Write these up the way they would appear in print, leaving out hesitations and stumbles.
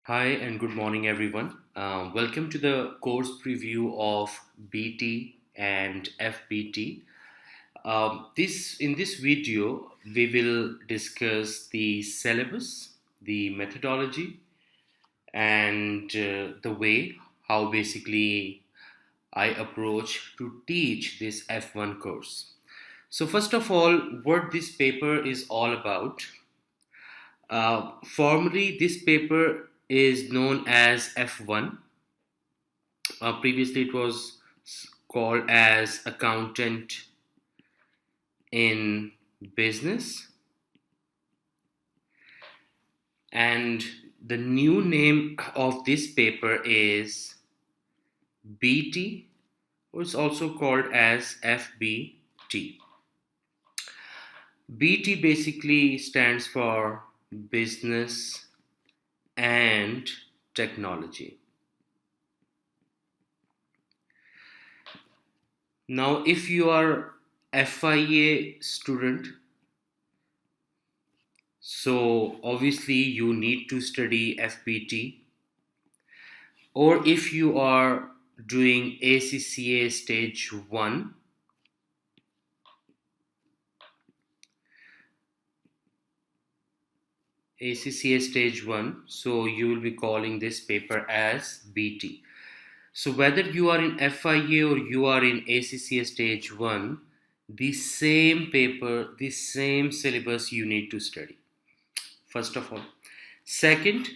Hi and good morning, everyone. Welcome to the course preview of BT and FBT. In this video, we will discuss the syllabus, the methodology, and the way how basically I approach to teach this F1 course. So, first of all, what this paper is all about. Formally, this paper is known as F1. Previously, it was called as Accountant in Business, and the new name of this paper is BT, or it's also called as FBT. BT basically stands for Business and Technology. Now, if you are FIA student, so obviously you need to study FBT, or if you are doing ACCA stage 1, so you will be calling this paper as BT. So whether you are in FIA or you are in ACCA stage 1, the same paper, the same syllabus you need to study, first of all. Second,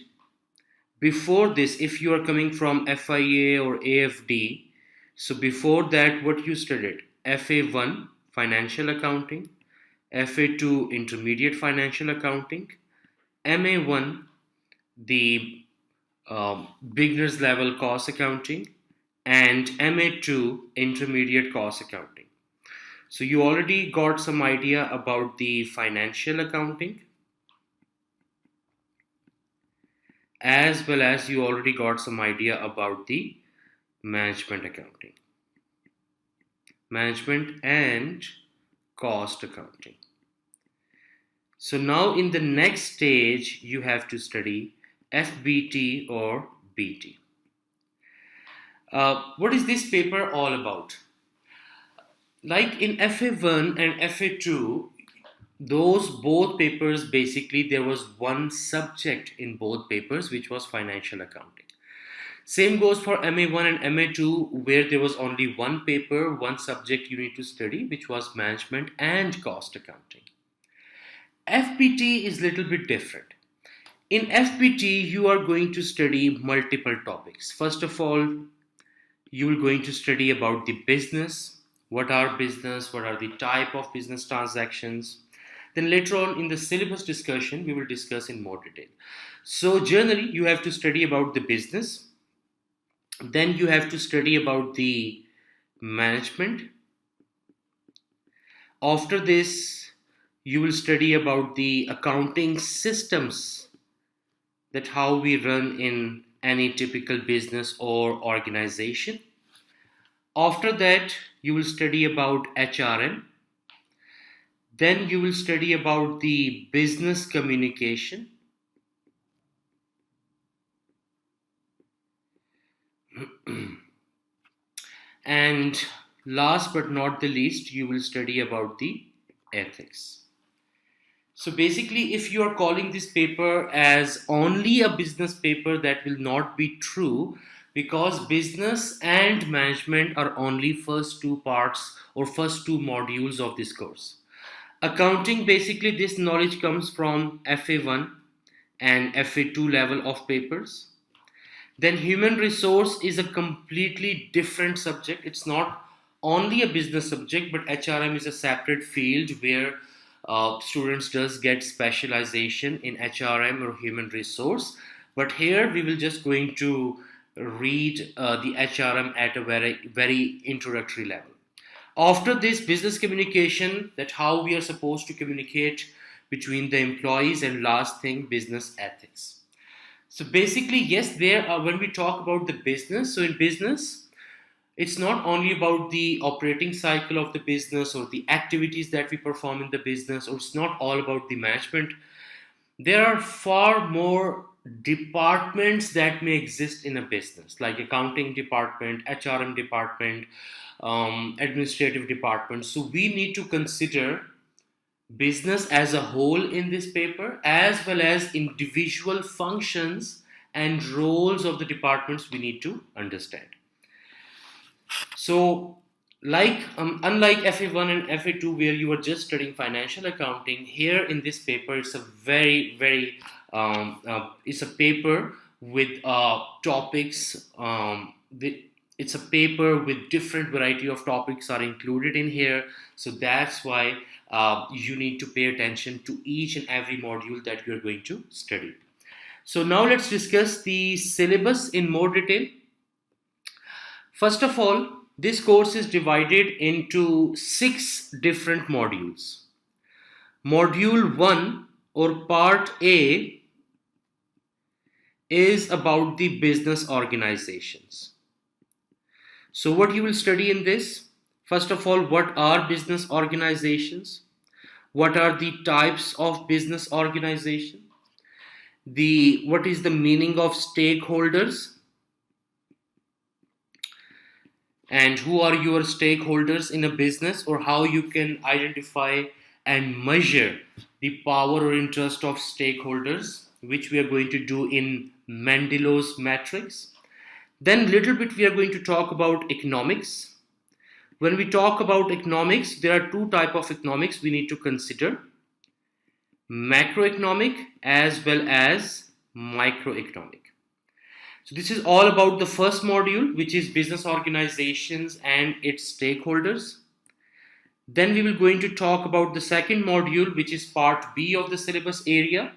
before this, if you are coming from FIA or AFD, so before that, what you studied? FA1, Financial Accounting, FA2, Intermediate Financial Accounting, MA1, the beginner's level cost accounting, and MA2, intermediate cost accounting. So you already got some idea about the financial accounting, as well as you already got some idea about the management accounting, management and cost accounting. So now in the next stage, you have to study FBT or BT. What is this paper all about? Like in FA1 and FA2, those both papers, basically there was one subject in both papers, which was financial accounting. Same goes for MA1 and MA2, where there was only one paper, one subject you need to study, which was management and cost accounting. FBT is a little bit different. In FBT, you are going to study multiple topics. First of all, you are going to study about the business. What are business? What are the type of business transactions? Then later on in the syllabus discussion, we will discuss in more detail. So generally, you have to study about the business. Then you have to study about the management. After this, you will study about the accounting systems, that how we run in any typical business or organization. After that, you will study about HRM. Then you will study about the business communication. And last but not the least, you will study about the ethics. So basically, if you are calling this paper as only a business paper, that will not be true, because business and management are only first two parts or first two modules of this course. Accounting, basically this knowledge comes from FA1 and FA2 level of papers. Then human resource is a completely different subject. It's not only a business subject, but HRM is a separate field where students does get specialization in HRM or human resource. But here we will just going to read the HRM at a very introductory level. After this, business communication, that how we are supposed to communicate between the employees, and last thing, business ethics. So basically, yes, there are, when we talk about the business, so in business, it's not only about the operating cycle of the business or the activities that we perform in the business, or it's not all about the management. There are far more departments that may exist in a business, like accounting department, HRM department, administrative department. So we need to consider business as a whole in this paper, as well as individual functions and roles of the departments we need to understand. So, unlike FA1 and FA2, where you are just studying financial accounting, here in this paper, it's a very it's a paper with topics. It's a paper with different variety of topics are included in here. So that's why you need to pay attention to each and every module that you are going to study. So now let's discuss the syllabus in more detail. First of all, this course is divided into 6 different modules. Module 1 or part A is about the business organizations. So what you will study in this? First of all, what are business organizations? What are the types of business organization? What is the meaning of stakeholders? And who are your stakeholders in a business, or how you can identify and measure the power or interest of stakeholders, which we are going to do in Mendelow's matrix. Then little bit we are going to talk about economics. When we talk about economics, there are 2 types of economics we need to consider: macroeconomic as well as microeconomic. So this is all about the first module, which is business organizations and its stakeholders. Then we will going to talk about the second module, which is part B of the syllabus area.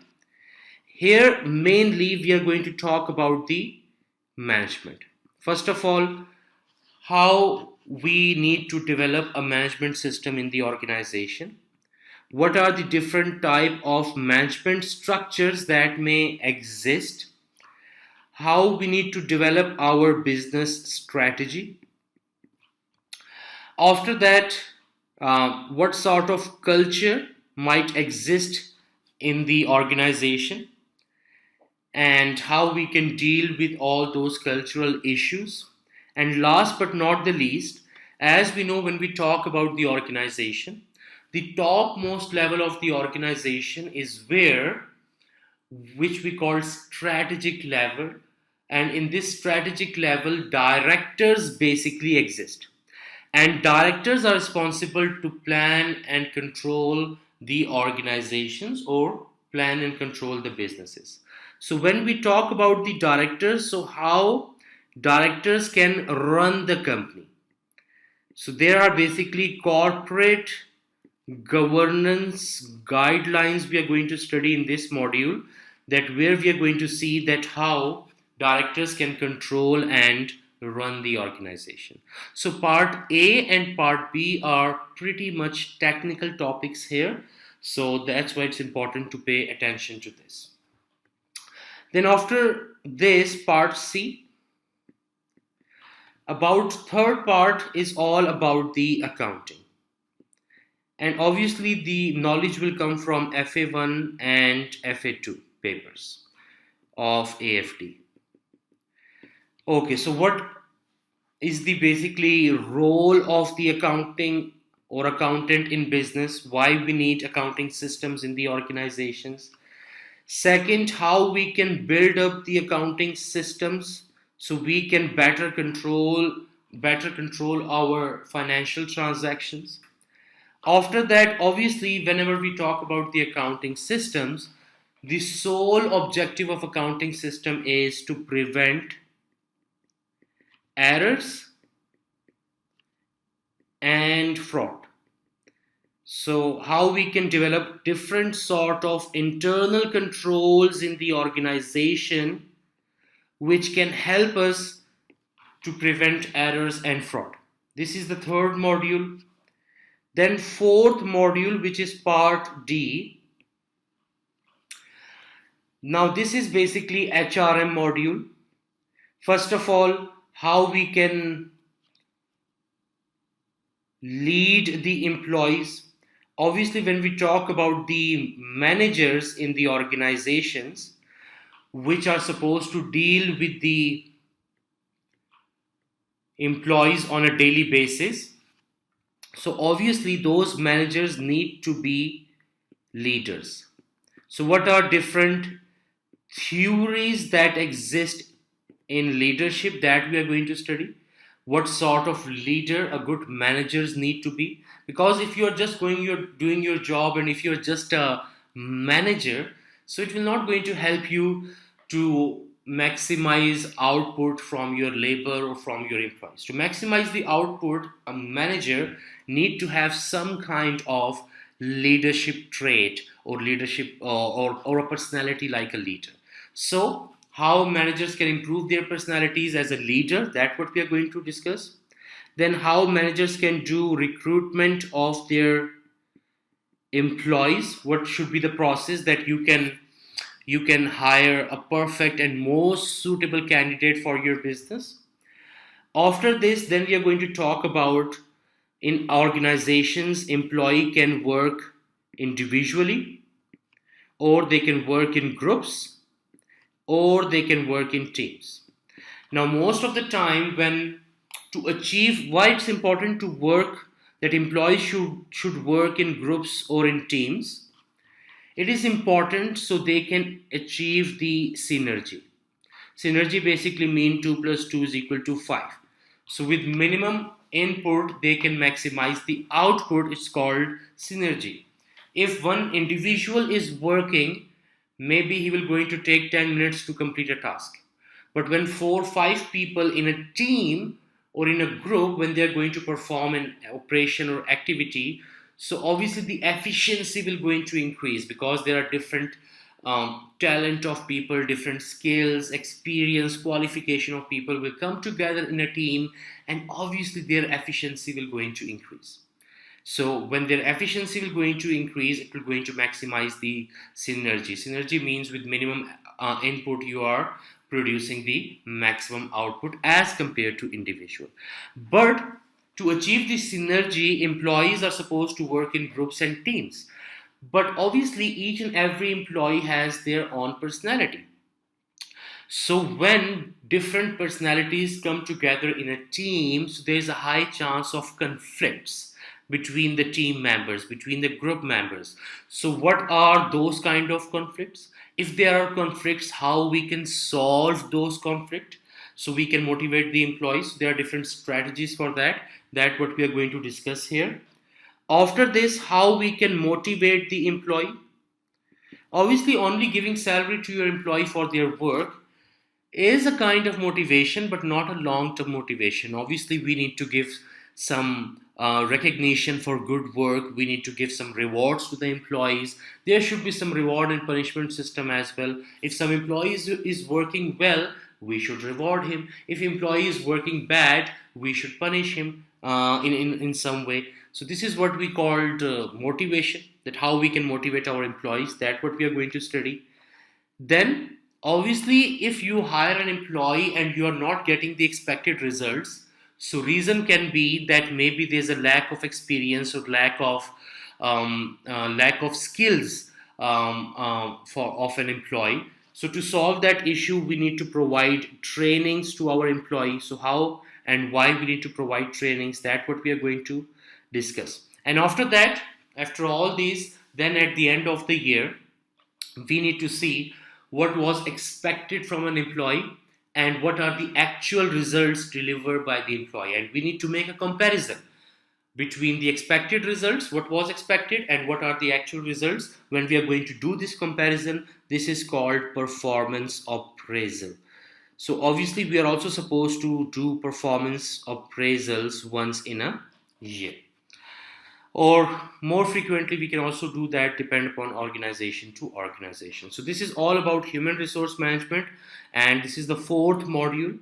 Here mainly we are going to talk about the management. First of all, how we need to develop a management system in the organization. What are the different type of management structures that may exist? How we need to develop our business strategy. After that, what sort of culture might exist in the organization, and how we can deal with all those cultural issues. And last but not the least, as we know, when we talk about the organization, the topmost level of the organization is which we call strategic level. And in this strategic level, directors basically exist. And directors are responsible to plan and control the organizations, or plan and control the businesses. So when we talk about the directors, so how directors can run the company. So there are basically corporate governance guidelines we are going to study in this module, that where we are going to see that how directors can control and run the organization. So part A and part B are pretty much technical topics here. So that's why it's important to pay attention to this. Then after this, part C, about third part is all about the accounting. And obviously the knowledge will come from FA1 and FA2 papers of AFD. Okay, so what is the basically role of the accounting or accountant in business? Why we need accounting systems in the organizations? Second, how we can build up the accounting systems so we can better control our financial transactions. After that, obviously, whenever we talk about the accounting systems, the sole objective of accounting system is to prevent errors and fraud. So how we can develop different sort of internal controls in the organization which can help us to prevent errors and fraud. This is the third module. Then fourth module, which is part D. Now this is basically HRM module. First of all, how we can lead the employees. Obviously, when we talk about the managers in the organizations, which are supposed to deal with the employees on a daily basis. So obviously those managers need to be leaders. So what are different theories that exist in leadership that we are going to study? What sort of leader a good managers need to be? Because if you're just you're doing your job, and if you're just a manager, so it will not going to help you to maximize output from your labor or from your employees. To maximize the output, a manager need to have some kind of leadership trait or leadership or a personality like a leader. So how managers can improve their personalities as a leader, that's what we are going to discuss. Then how managers can do recruitment of their employees, what should be the process that you can hire a perfect and most suitable candidate for your business. After this, then we are going to talk about in organizations employee can work individually, or they can work in groups, or they can work in teams. Now most of the time, when to achieve why it's important to work, that employees should work in groups or in teams, it is important so they can achieve the synergy. Synergy basically mean 2 plus 2 is equal to 5. So with minimum input, they can maximize the output. It's called synergy. If one individual is working, maybe he will going to take 10 minutes to complete a task. But when 4 or 5 people in a team or in a group, when they are going to perform an operation or activity, so obviously the efficiency will going to increase, because there are different talent of people, different skills, experience, qualification of people will come together in a team, and obviously their efficiency will going to increase. So when their efficiency will going to increase, it will going to maximize the synergy. Synergy means with minimum input you are producing the maximum output as compared to individual. But to achieve this synergy, employees are supposed to work in groups and teams. But obviously each and every employee has their own personality. So when different personalities come together in a team, so there is a high chance of conflicts between the team members, between the group members. So what are those kind of conflicts? If there are conflicts, how we can solve those conflicts so we can motivate the employees? There are different strategies for that. That's what we are going to discuss here. After this, how we can motivate the employee? Obviously, only giving salary to your employee for their work is a kind of motivation, but not a long-term motivation. Obviously, we need to give some recognition for good work. We need to give some rewards to the employees. There should be some reward and punishment system as well. If some employee is working well, we should reward him. If employee is working bad, we should punish him in some way. So this is what we called motivation, that how we can motivate our employees. That's what we are going to study. Then obviously if you hire an employee and you are not getting the expected results, so reason can be that maybe there's a lack of experience or lack of skills of an employee. So to solve that issue, we need to provide trainings to our employees. So how and why we need to provide trainings, that's what we are going to discuss. And after that, after all these, then at the end of the year, we need to see what was expected from an employee and what are the actual results delivered by the employee. And we need to make a comparison between the expected results, what was expected, and what are the actual results. When we are going to do this comparison, this is called performance appraisal. So obviously we are also supposed to do performance appraisals once in a year, or more frequently we can also do that, depend upon organization to organization. So this is all about human resource management, and this is the fourth module.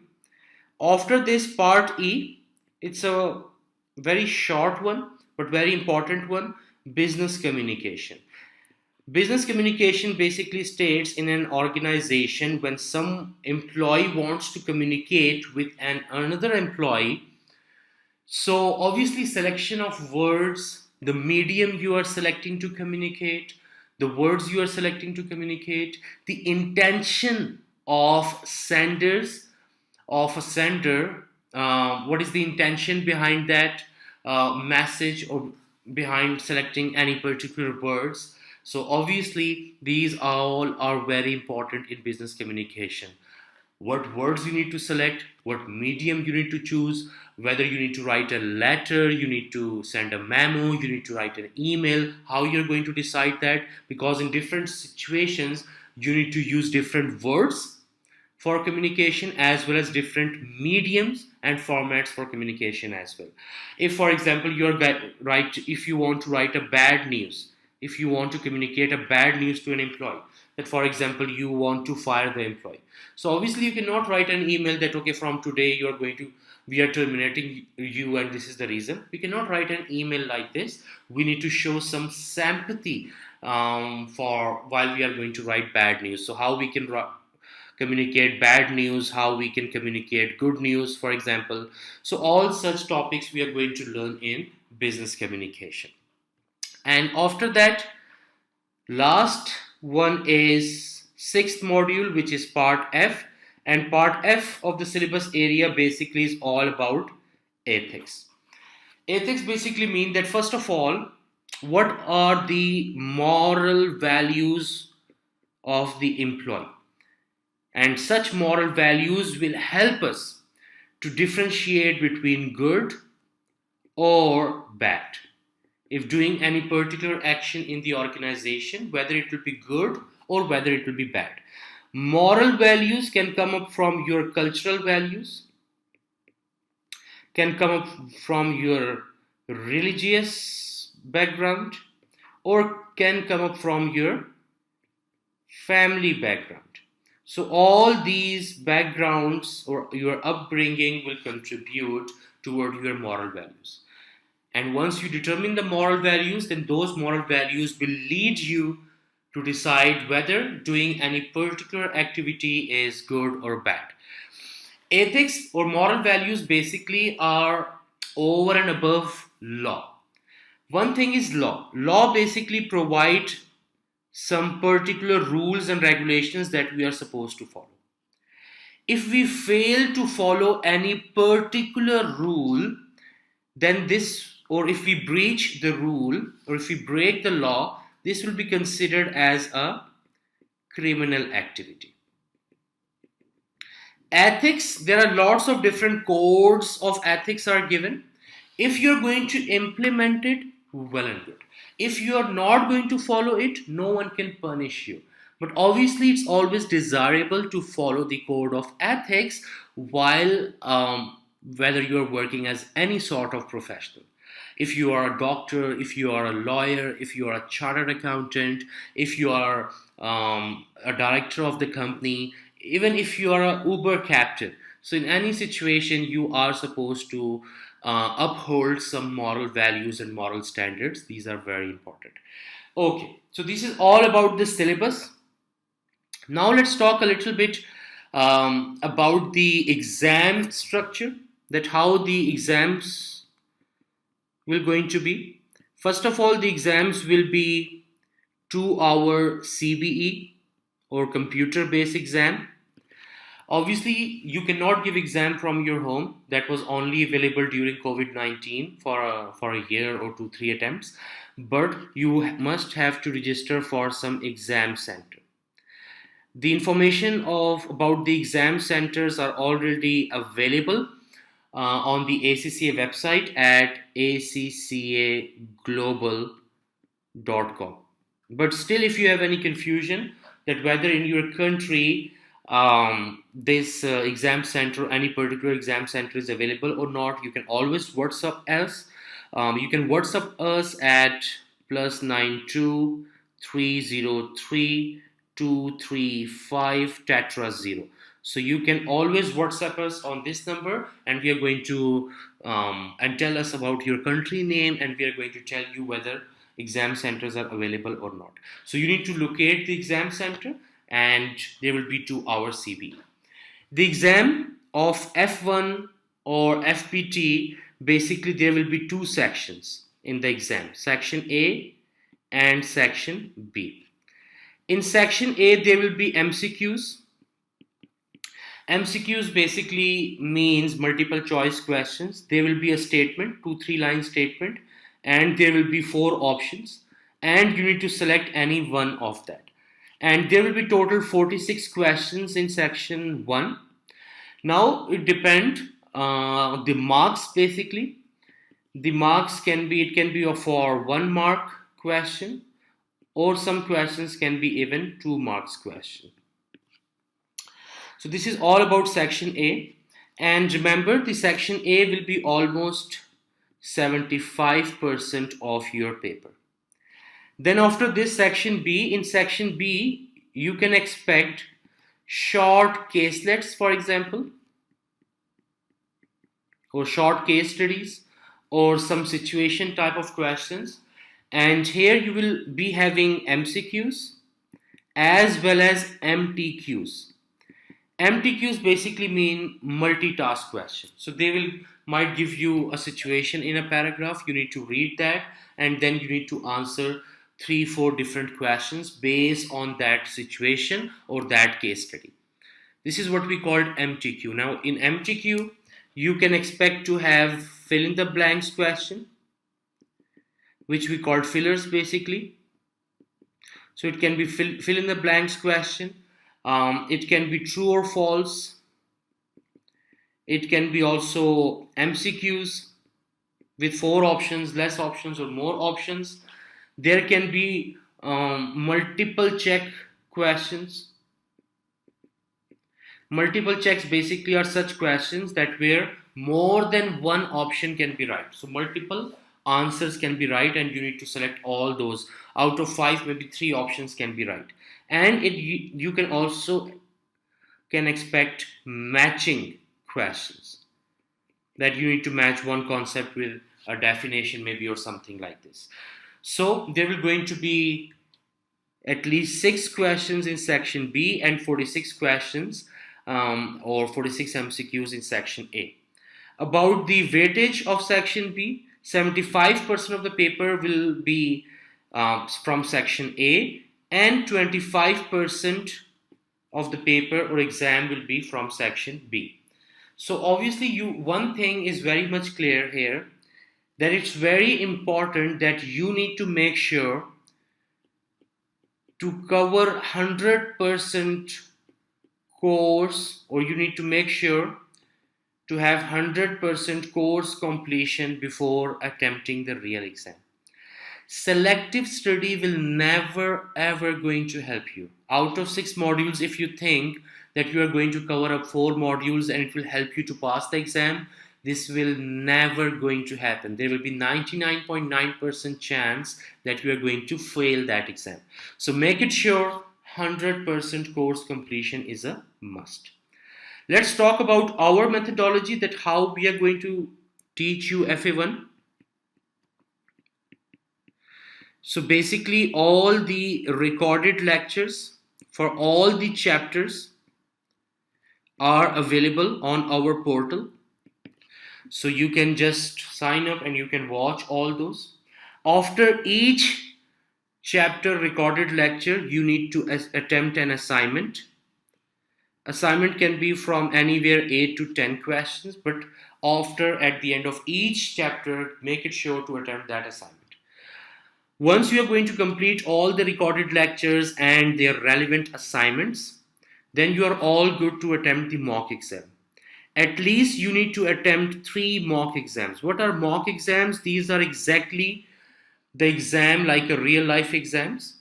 After this, part E, it's a very short one but very important one: business communication. Business communication basically states in an organization when some employee wants to communicate with another employee. So obviously selection of words, the medium you are selecting to communicate, the words you are selecting to communicate, the intention of a sender, what is the intention behind that message or behind selecting any particular words. So obviously these all are very important in business communication. What words you need to select, what medium you need to choose, whether you need to write a letter, you need to send a memo, you need to write an email, how you're going to decide that, because in different situations you need to use different words for communication as well as different mediums and formats for communication as well. If for example if you want to write a bad news, if you want to communicate a bad news to an employee, that for example you want to fire the employee, so obviously you cannot write an email that okay, from today we are terminating you and this is the reason. We cannot write an email like this. We need to show some sympathy for while we are going to write bad news. So how we can communicate bad news, how we can communicate good news, for example. So all such topics we are going to learn in business communication. And after that, last one is sixth module, which is part F. And part F of the syllabus area basically is all about ethics. Ethics basically mean that first of all, what are the moral values of the employee? And such moral values will help us to differentiate between good or bad. If doing any particular action in the organization, whether it will be good or whether it will be bad. Moral values can come up from your cultural values, can come up from your religious background, or can come up from your family background. So all these backgrounds or your upbringing will contribute toward your moral values. And once you determine the moral values, then those moral values will lead you to decide whether doing any particular activity is good or bad. Ethics or moral values basically are over and above law. One thing is law. Law basically provides some particular rules and regulations that we are supposed to follow. If we fail to follow any particular rule, then if we breach the rule or if we break the law, this will be considered as a criminal activity. Ethics, there are lots of different codes of ethics are given. If you're going to implement it, well and good. If you are not going to follow it, no one can punish you. But obviously, it's always desirable to follow the code of ethics while whether you are working as any sort of professional. If you are a doctor, if you are a lawyer, if you are a chartered accountant, if you are a director of the company, even if you are an Uber captain. So in any situation, you are supposed to uphold some moral values and moral standards. These are very important. Okay, so this is all about the syllabus. Now let's talk a little bit about the exam structure, that how the exams will going to be. First of all, the exams will be 2-hour CBE or computer based exam. Obviously, you cannot give exam from your home. That was only available during COVID-19 for a year or 2-3 attempts. But you must have to register for some exam center. The information about the exam centers are already available on the ACCA website at accaglobal.com. But still, if you have any confusion that whether in your country this exam center, any particular exam center is available or not, you can always WhatsApp us. You can WhatsApp us at +92 303 235 tetra 0. So you can always WhatsApp us on this number, and we are going to and tell us about your country name, and we are going to tell you whether exam centers are available or not. So you need to locate the exam center, and there will be 2-hour CBE. The exam of F1 or FBT, basically there will be 2 sections in the exam, section A and section B. In section A, there will be MCQs. MCQs basically means multiple choice questions. There will be a statement, 2-3 line statement, and there will be 4 options, and you need to select any one of that. And there will be total 46 questions in section 1. Now it depends the marks basically. The marks can be for 1 mark question, or some questions can be even 2 marks question. So this is all about section A, and remember the section A will be almost 75% of your paper. Then after this, section B. In section B, you can expect short caselets, for example, or short case studies, or some situation type of questions. And here you will be having MCQs as well as MTQs. MTQs basically mean multitask questions. So they might give you a situation in a paragraph. You need to read that, and then you need to answer 3-4 different questions based on that situation or that case study. This is what we called MTQ. Now in MTQ, you can expect to have fill in the blanks question, which we called fillers basically. So it can be fill in the blanks question. It can be true or false. It can be also MCQs with 4 options, less options, or more options. There can be multiple check questions. Multiple checks basically are such questions that where more than one option can be right. So multiple answers can be right, and you need to select all those. Out of 5, maybe 3 options can be right. And you can also expect matching questions, that you need to match one concept with a definition maybe, or something like this. So there will going to be at least 6 questions in section B and 46 questions or 46 MCQs in section A. About the weightage of section B, 75% of the paper will be from section A, and 25% of the paper or exam will be from section B. So obviously one thing is very much clear here, that it's very important that you need to make sure to cover 100% course, or you need to make sure to have 100% course completion before attempting the real exam. Selective study will never ever going to help you. Out of 6 modules, if you think that you are going to cover up 4 modules and it will help you to pass the exam, this will never going to happen. There will be 99.9% chance that you are going to fail that exam. So make it sure 100% course completion is a must. Let's talk about our methodology, that how we are going to teach you FA1. So basically all the recorded lectures for all the chapters are available on our portal. So you can just sign up and you can watch all those. After each chapter recorded lecture, you need to attempt an assignment. Assignment can be from anywhere 8 to 10 questions, but at the end of each chapter, make it sure to attempt that assignment. Once you are going to complete all the recorded lectures and their relevant assignments, then you are all good to attempt the mock exam. At least you need to attempt 3 mock exams. What are mock exams? These are exactly the exam like a real life exams.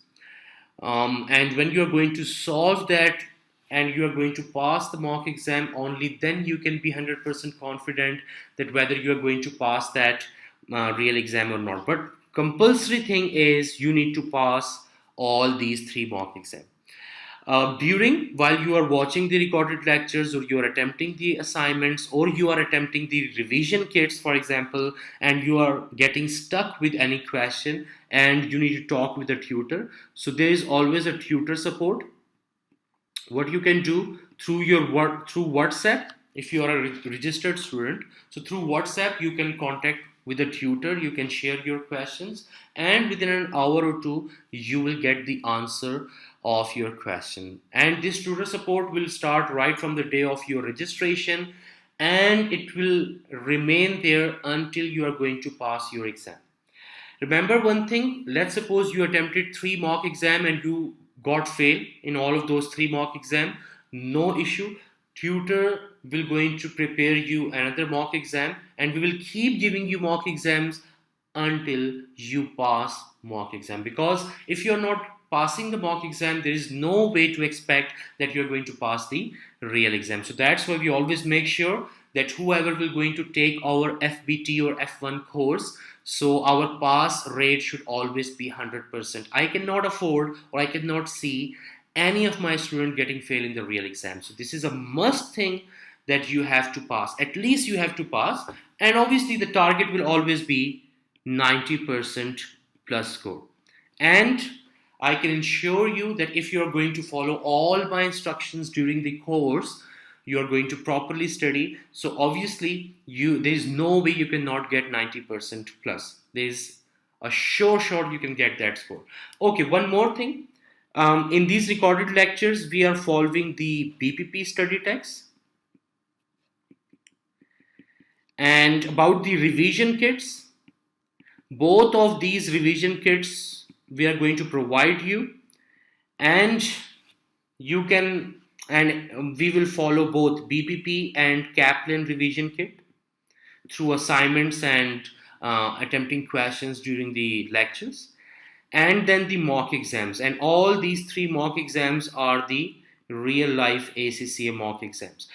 And when you are going to solve that and you are going to pass the mock exam, only then you can be 100% confident that whether you are going to pass that real exam or not. But compulsory thing is you need to pass all these 3 mock exams. While you are watching the recorded lectures, or you are attempting the assignments, or you are attempting the revision kits, for example, and you are getting stuck with any question and you need to talk with a tutor, so there is always a tutor support. What you can do through WhatsApp, if you are a registered student, so through WhatsApp you can contact with a tutor, you can share your questions, and within an hour or 2 you will get the answer of your question. And this tutor support will start right from the day of your registration, and it will remain there until you are going to pass your exam. Remember one thing, let's suppose you attempted 3 mock exam and you got fail in all of those 3 mock exam. No issue. Tutor will going to prepare you another mock exam, and we will keep giving you mock exams until you pass mock exam. Because if you're not passing the mock exam, there is no way to expect that you're going to pass the real exam. So that's why we always make sure that whoever will going to take our FBT or F1 course, so our pass rate should always be 100%. I cannot afford, or I cannot see any of my students getting fail in the real exam. So this is a must thing that you have to pass. At least you have to pass, and obviously the target will always be 90% plus score. And I can ensure you that if you are going to follow all my instructions during the course, you are going to properly study. So obviously there is no way you cannot get 90% plus. There is a sure shot you can get that score. Okay, one more thing. In these recorded lectures, we are following the BPP study text. And about the revision kits, both of these revision kits we are going to provide you, and you can, and we will follow both BPP and Kaplan revision kit through assignments and attempting questions during the lectures, and then the mock exams. And all these 3 mock exams are the real life ACCA mock exams.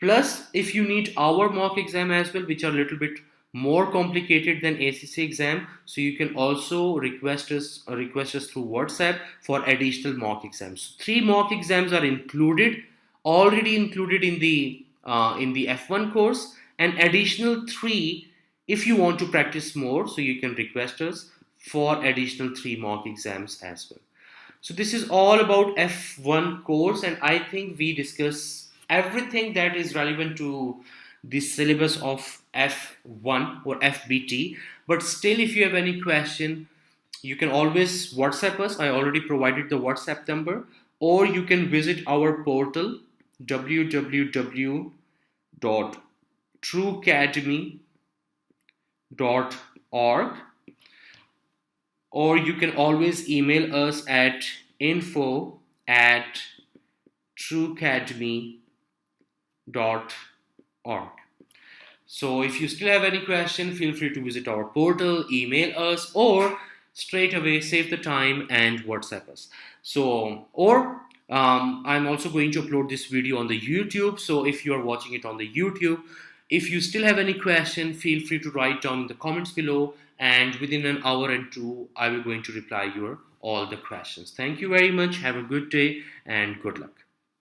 Plus, if you need our mock exam as well, which are a little bit more complicated than ACCA exam, so you can also request us through WhatsApp for additional mock exams. 3 mock exams are already included in the F1 course, and additional 3 if you want to practice more, so you can request us for additional 3 mock exams as well. So this is all about F1 course, and I think we discuss everything that is relevant to the syllabus of F1 or FBT. But still, if you have any question, you can always WhatsApp us. I already provided the WhatsApp number, or you can visit our portal www.TruCademy.org, or you can always email us at info@trucademy.org. So if you still have any question, feel free to visit our portal, email us, or straight away save the time and WhatsApp us. So, I'm also going to upload this video on the YouTube. So if you are watching it on the YouTube, if you still have any question, feel free to write down in the comments below, and within an hour and 2, I will going to reply your all the questions. Thank you very much. Have a good day and good luck.